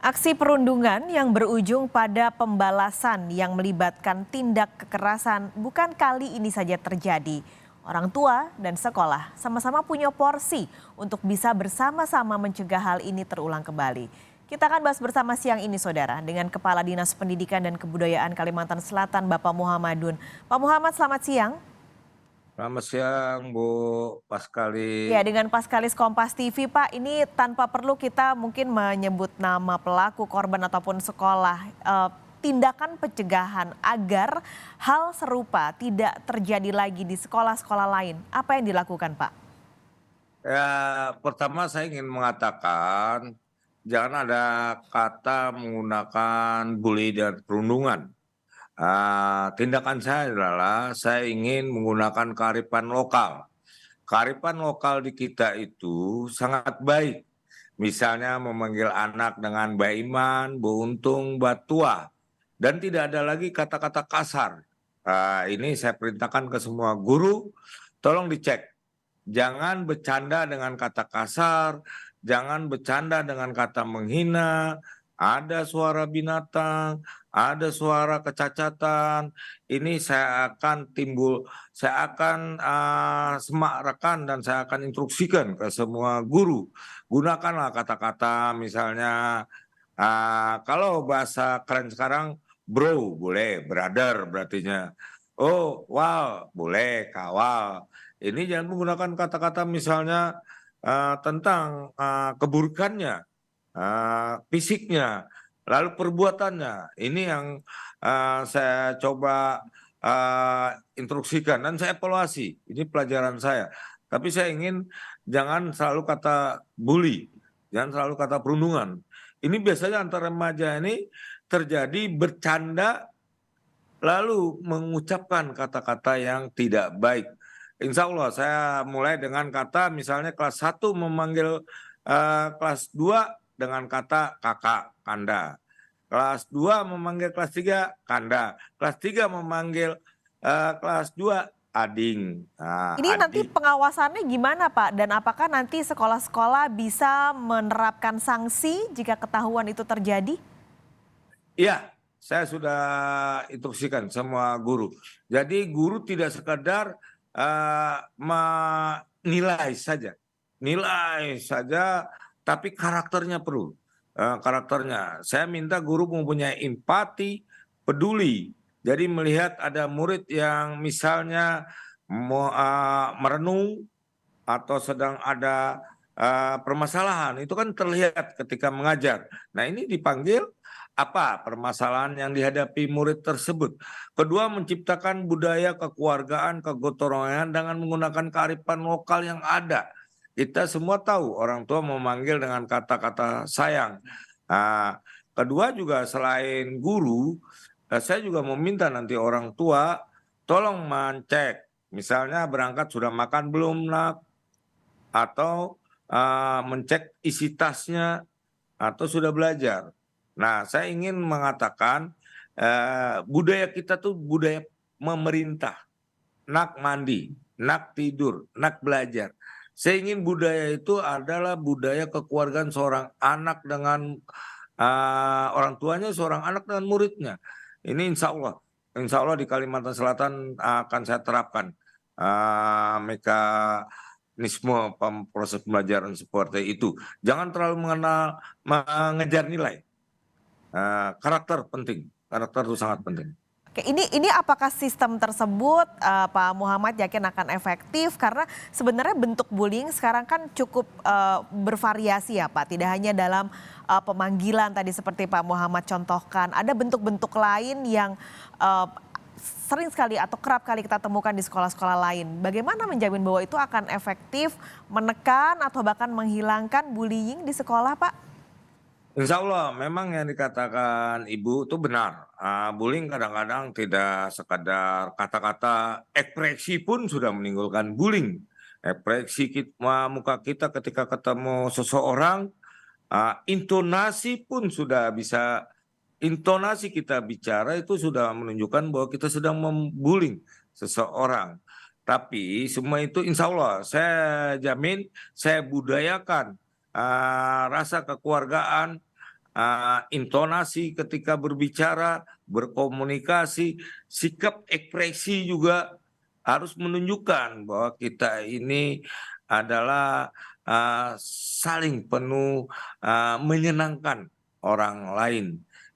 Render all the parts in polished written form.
Aksi perundungan yang berujung pada pembalasan yang melibatkan tindak kekerasan bukan kali ini saja terjadi. Orang tua dan sekolah sama-sama punya porsi untuk bisa bersama-sama mencegah hal ini terulang kembali. Kita akan bahas bersama siang ini saudara dengan Kepala Dinas Pendidikan dan Kebudayaan Kalimantan Selatan Bapak Muhammadun. Pak Muhammad, selamat siang. Selamat siang, Bu Paskali. Ya, dengan Paskalis Kompas TV, Pak, ini tanpa perlu kita mungkin menyebut nama pelaku, korban ataupun sekolah, tindakan pencegahan agar hal serupa tidak terjadi lagi di sekolah-sekolah lain. Apa yang dilakukan, Pak? Ya, pertama saya ingin mengatakan jangan ada kata menggunakan bully dan perundungan. Tindakan saya adalah saya ingin menggunakan kearifan lokal. Kearifan lokal di kita itu sangat baik. Misalnya memanggil anak dengan Mbak Iman, Bu Untung, Mbak Tua. Dan tidak ada lagi kata-kata kasar. Ini saya perintahkan ke semua guru, tolong dicek. Jangan bercanda dengan kata kasar, jangan bercanda dengan kata menghina, ada suara binatang, ada suara kecacatan. Ini saya akan semarakkan dan saya akan instruksikan ke semua guru. Gunakanlah kata-kata misalnya, kalau bahasa keren sekarang, bro boleh, brother berartinya. Oh, wow, boleh, kawal. Ini jangan menggunakan kata-kata misalnya tentang keburukannya, fisiknya, lalu perbuatannya. Ini yang saya coba instruksikan dan saya evaluasi. Ini pelajaran saya. Tapi saya ingin jangan selalu kata bully, jangan selalu kata perundungan. Ini biasanya antara remaja ini terjadi bercanda lalu mengucapkan kata-kata yang tidak baik. Insya Allah saya mulai dengan kata misalnya kelas 1 memanggil kelas 2 dengan kata kakak, kanda. Kelas 2 memanggil kelas 3 kanda. Kelas 3 memanggil kelas 2 ading. Ini nanti Adik. pengawasannya gimana, Pak? Dan apakah nanti sekolah-sekolah bisa menerapkan sanksi jika ketahuan itu terjadi? Iya, saya sudah instruksikan semua guru. Jadi guru tidak sekadar menilai saja, tapi karakternya perlu. Karakternya, saya minta guru mempunyai empati, peduli. Jadi melihat ada murid yang misalnya merenung atau sedang ada permasalahan, itu kan terlihat ketika mengajar. Nah, ini dipanggil apa permasalahan yang dihadapi murid tersebut. Kedua, menciptakan budaya kekeluargaan, kegotong royongan dengan menggunakan kearifan lokal yang ada. Kita semua tahu orang tua memanggil dengan kata-kata sayang. Nah, kedua juga selain guru, saya juga meminta nanti orang tua tolong mencek. Misalnya berangkat sudah makan belum nak? Atau mencek isi tasnya atau sudah belajar. Nah, saya ingin mengatakan budaya kita tuh budaya memerintah, nak mandi, nak tidur, nak belajar. Saya ingin budaya itu adalah budaya kekeluargaan seorang anak dengan orang tuanya, seorang anak dengan muridnya. Ini insya Allah di Kalimantan Selatan akan saya terapkan mekanisme proses pembelajaran seperti itu. Jangan terlalu mengejar nilai. Karakter penting, karakter itu sangat penting. Oke, ini apakah sistem tersebut Pak Muhammad yakin akan efektif karena sebenarnya bentuk bullying sekarang kan cukup bervariasi ya Pak, tidak hanya dalam pemanggilan tadi seperti Pak Muhammad contohkan, ada bentuk-bentuk lain yang sering sekali atau kerap kali kita temukan di sekolah-sekolah lain. Bagaimana menjamin bahwa itu akan efektif menekan atau bahkan menghilangkan bullying di sekolah Pak? Insya Allah memang yang dikatakan Ibu itu benar. Bullying kadang-kadang tidak sekadar kata-kata, ekspresi pun sudah menimbulkan bullying. Ekspresi muka kita ketika ketemu seseorang, intonasi pun sudah bisa, intonasi kita bicara itu sudah menunjukkan bahwa kita sedang membullying seseorang. Tapi semua itu insya Allah saya jamin, saya budayakan rasa kekeluargaan, intonasi ketika berbicara, berkomunikasi, sikap ekspresi juga harus menunjukkan bahwa kita ini adalah saling penuh menyenangkan orang lain.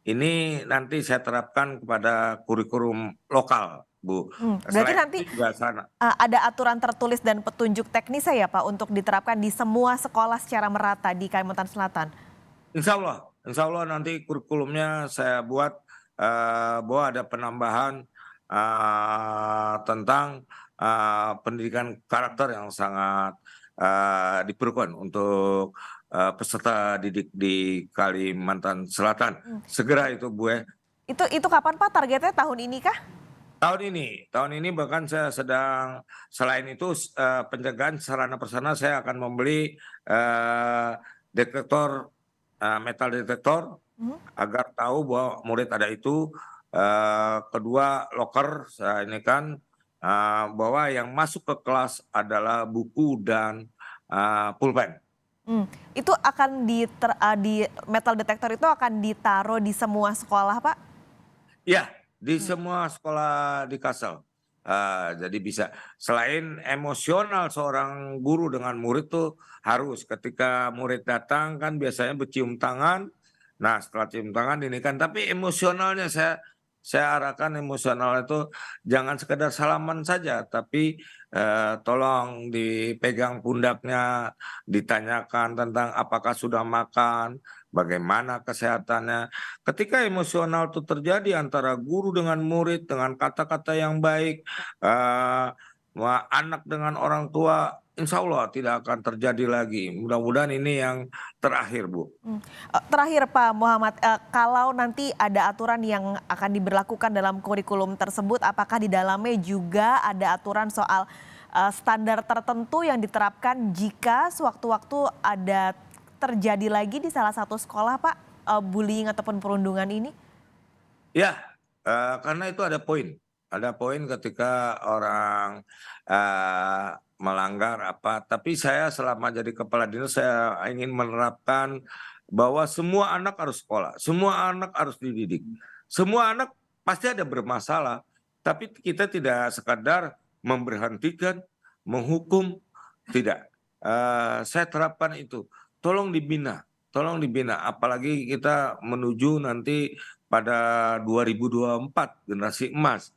Ini nanti saya terapkan kepada kurikulum lokal, Bu. Berarti Selain nanti itu juga sana. ada aturan tertulis dan petunjuk teknis ya Pak untuk diterapkan di semua sekolah secara merata di Kalimantan Selatan? Insya Allah nanti kurikulumnya saya buat bahwa ada penambahan tentang pendidikan karakter yang sangat diperlukan untuk peserta didik di Kalimantan Selatan. Segera itu, Bu. Itu kapan Pak, targetnya tahun ini kah? Tahun ini bahkan saya sedang, selain itu pencegahan sarana prasarana, saya akan membeli detektor metal detektor agar tahu bahwa murid ada itu. Kedua, loker saya ini kan bahwa yang masuk ke kelas adalah buku dan pulpen. Itu akan di metal detektor itu akan ditaruh di semua sekolah Pak? Ya, di semua sekolah di Kalsel. Jadi bisa, selain emosional seorang guru dengan murid tuh harus ketika murid datang kan biasanya bercium tangan. Nah, setelah cium tangan ini kan, tapi emosionalnya saya arahkan emosional itu jangan sekedar salaman saja, tapi tolong dipegang pundaknya, ditanyakan tentang apakah sudah makan, bagaimana kesehatannya. Ketika emosional itu terjadi antara guru dengan murid dengan kata-kata yang baik, anak dengan orang tua, insya Allah tidak akan terjadi lagi. Mudah-mudahan ini yang terakhir, Bu. Terakhir Pak Muhammad, kalau nanti ada aturan yang akan diberlakukan dalam kurikulum tersebut, apakah di dalamnya juga ada aturan soal standar tertentu yang diterapkan jika sewaktu-waktu ada terjadi lagi di salah satu sekolah Pak, bullying ataupun perundungan ini? Ya, karena itu ada poin. Ada poin ketika orang melanggar apa. Tapi saya selama jadi kepala dinas saya ingin menerapkan bahwa semua anak harus sekolah, semua anak harus dididik. Semua anak pasti ada bermasalah, tapi kita tidak sekadar memberhentikan, menghukum, tidak. Saya terapkan itu. Tolong dibina. Apalagi kita menuju nanti pada 2024 generasi emas.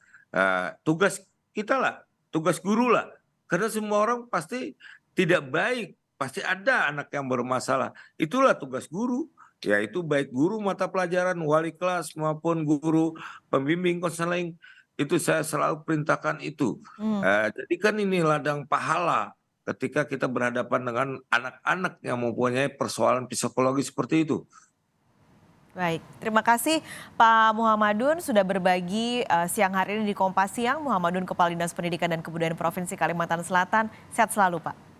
Tugas kita lah, tugas guru lah. Karena semua orang pasti tidak baik, pasti ada anak yang bermasalah. Itulah tugas guru, yaitu baik guru mata pelajaran, wali kelas maupun guru pembimbing konseling. Itu saya selalu perintahkan itu. Jadikan ini ladang pahala ketika kita berhadapan dengan anak-anak yang mempunyai persoalan psikologi seperti itu. Baik, terima kasih Pak Muhammadun sudah berbagi siang hari ini di Kompas Siang. Muhammadun, Kepala Dinas Pendidikan dan Kebudayaan Provinsi Kalimantan Selatan. Sehat selalu Pak.